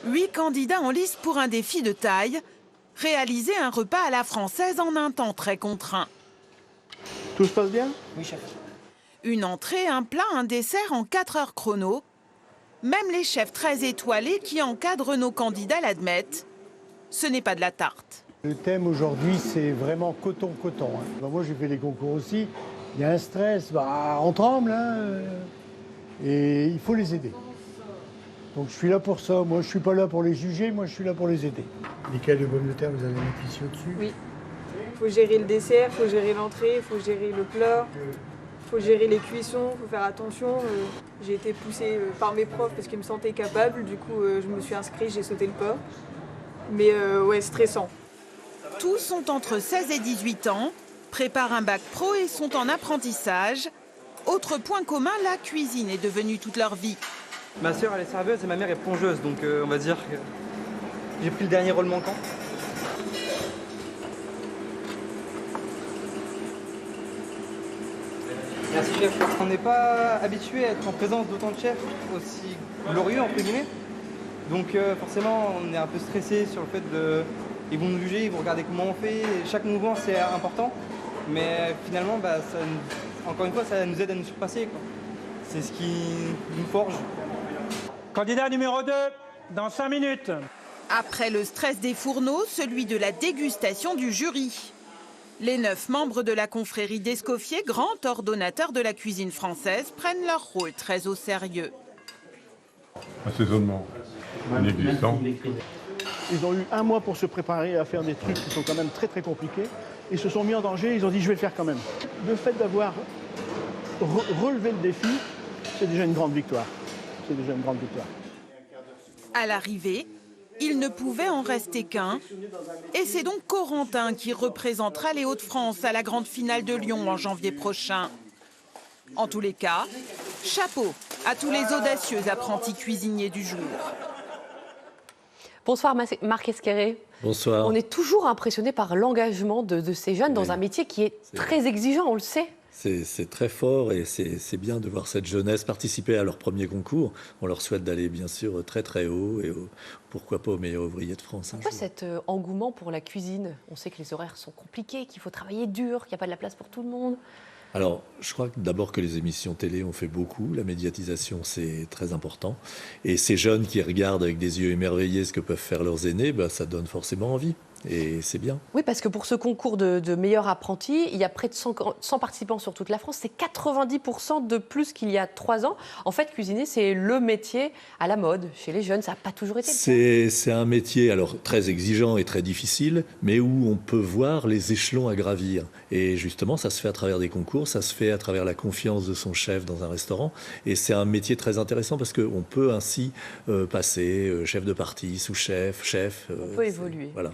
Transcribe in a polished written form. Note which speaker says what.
Speaker 1: 8 candidats en lice pour un défi de taille, réaliser un repas à la française en un temps très contraint.
Speaker 2: Tout se passe bien?
Speaker 3: Oui, chef.
Speaker 1: Une entrée, un plat, un dessert en 4 heures chrono. Même les chefs très étoilés qui encadrent nos candidats l'admettent. Ce n'est pas de la tarte.
Speaker 2: Le thème aujourd'hui, c'est vraiment coton-coton. Moi, j'ai fait les concours aussi. Il y a un stress, on tremble, et il faut les aider. Donc je suis là pour ça. Moi, je ne suis pas là pour les juger, moi, je suis là pour les aider. Lesquels de pommes de terre, vous allez mettre ici au-dessus?
Speaker 4: Oui. Il faut gérer le dessert, il faut gérer l'entrée, il faut gérer le plat, il faut gérer les cuissons, il faut faire attention. J'ai été poussée par mes profs parce qu'ils me sentaient capable. Du coup, je me suis inscrite, j'ai sauté le pas. Mais ouais, stressant.
Speaker 1: Tous sont entre 16 et 18 ans, préparent un bac pro et sont en apprentissage. Autre point commun, la cuisine est devenue toute leur vie.
Speaker 3: Ma sœur, elle est serveuse et ma mère est plongeuse, donc on va dire que j'ai pris le dernier rôle manquant. Merci chef. On n'est pas habitué à être en présence d'autant de chefs aussi glorieux entre guillemets. Donc forcément on est un peu stressé sur le fait de... Ils vont nous juger, ils vont regarder comment on fait. Chaque mouvement c'est important. Mais finalement, encore une fois, ça nous aide à nous surpasser, quoi. C'est ce qui nous forge.
Speaker 5: Candidat numéro 2, dans 5 minutes.
Speaker 1: Après le stress des fourneaux, celui de la dégustation du jury. Les 9 membres de la confrérie d'Escoffier, grand ordonnateur de la cuisine française, prennent leur rôle très au sérieux.
Speaker 6: Assaisonnement inexistant.
Speaker 2: Ils ont eu 1 mois pour se préparer à faire des trucs qui sont quand même très très compliqués. Ils se sont mis en danger, ils ont dit je vais le faire quand même. Le fait d'avoir relevé le défi, c'est déjà une grande victoire. C'est déjà une grande victoire.
Speaker 1: À l'arrivée, il ne pouvait en rester qu'un. Et c'est donc Corentin qui représentera les Hauts-de-France à la grande finale de Lyon en janvier prochain. En tous les cas, chapeau à tous les audacieux apprentis cuisiniers du jour.
Speaker 7: Bonsoir Marc Esquerré.
Speaker 8: Bonsoir.
Speaker 7: On est toujours impressionné par l'engagement de ces jeunes dans un métier qui est très exigeant, on le sait.
Speaker 8: C'est très fort et c'est bien de voir cette jeunesse participer à leur premier concours. On leur souhaite d'aller bien sûr très très haut et pourquoi pas au meilleur ouvrier de France.
Speaker 7: Pourquoi cet engouement pour la cuisine? On sait que les horaires sont compliqués, qu'il faut travailler dur, qu'il n'y a pas de la place pour tout le monde.
Speaker 8: Alors, je crois d'abord que les émissions télé ont fait beaucoup. La médiatisation, c'est très important. Et ces jeunes qui regardent avec des yeux émerveillés ce que peuvent faire leurs aînés, ça donne forcément envie. Et c'est bien.
Speaker 7: Oui, parce que pour ce concours de meilleurs apprentis, il y a près de 100 participants sur toute la France. C'est 90% de plus qu'il y a 3 ans. En fait, cuisiner, c'est le métier à la mode chez les jeunes. Ça n'a pas toujours été le cas.
Speaker 8: C'est un métier alors très exigeant et très difficile, mais où on peut voir les échelons à gravir. Et justement, ça se fait à travers des concours, ça se fait à travers la confiance de son chef dans un restaurant. Et c'est un métier très intéressant parce qu'on peut ainsi passer chef de partie, sous-chef, chef.
Speaker 7: On peut évoluer.
Speaker 8: Voilà.